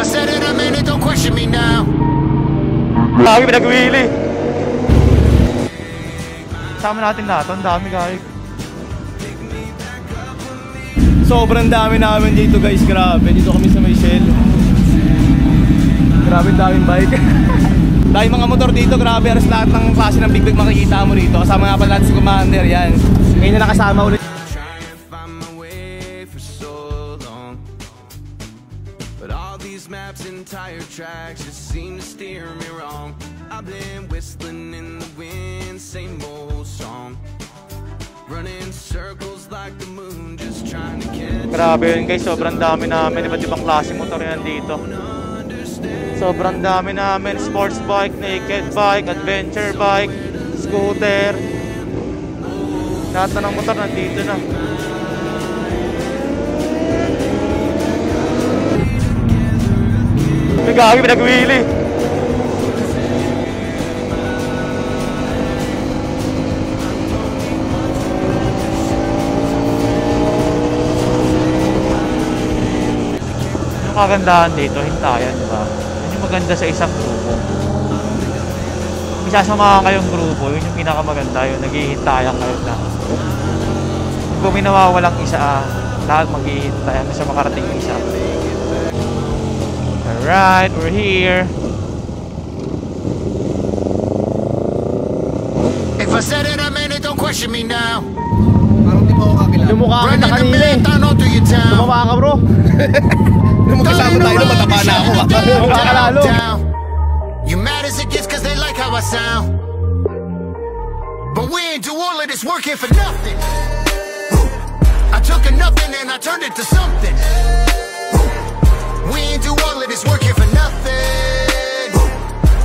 said it, I meant it, don't question me now. Lagi pinag-wheelie. Sama natin lahat, ang dami guys. Sobrang dami namin dito guys, grabe. Dito kami sa Michelle. Grabe daming bike. Dahil mga motor dito, grabe. Aras lahat ng klase ng big makikita mo dito. Kasama nga pala natin si Commander, yan. Ngayon na nakasama ulit. But all these maps and tire tracks just seem to steer me wrong. I've been whistling in the wind, same old song. Running circles like the moon, just trying to catch. Grabe yun guys, sobrang dami namin. Iba't ibang klase motor yan dito. Sobrang dami namin. Sports bike, naked bike, adventure bike, scooter. Lahat na ng motor nandito na. May gagi, pinag-wheelie. Yung kagandahan dito, hintayan, diba? Yun yung maganda sa isang grupo. Kung isasamahan kayong grupo, yun yung pinakamaganda, yun, naghihintayan kayo na. Kung may nawawalang isa, lahat maghihintayan na sa makarating isa. Alright, we're here. If I said it, I meant it, don't question me now. Parang di pa ako kakilala. Lumukha kita kanina eh. Lumukha ka bro. Nung magkasama tayo na mataba na ako. Lumukha ka lalo. You mad as it gets cause they like how I sound. But we ain't do all of this work here for nothing. I took a nothing and I turned it to something. We ain't do all of this work here for nothing.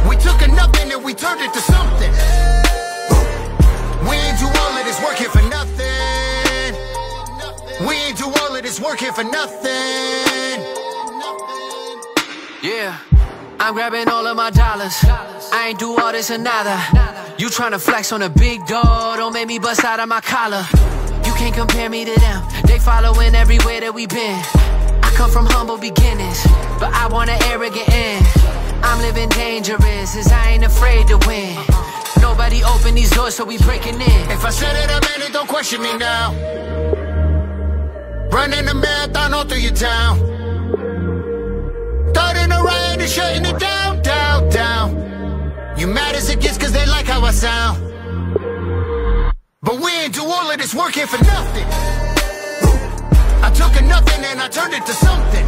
We took a nothing and we turned it to something. We ain't do all of this work here for nothing. We ain't do all of this work here for nothing. Yeah, I'm grabbing all of my dollars. I ain't do all this or nada. You tryna flex on a big dog, don't make me bust out of my collar. You can't compare me to them, they following everywhere that we been. Come from humble beginnings, but I want an arrogant end. I'm living dangerous, as I ain't afraid to win. Nobody open these doors, so we breaking in. If I said it, I meant it, don't question me now. Running a marathon all through your town. Starting a riot and shutting it down, down, down. You mad as it gets cause they like how I sound. But we ain't do all of this work here for nothing. I took a nothing and I turned it to something.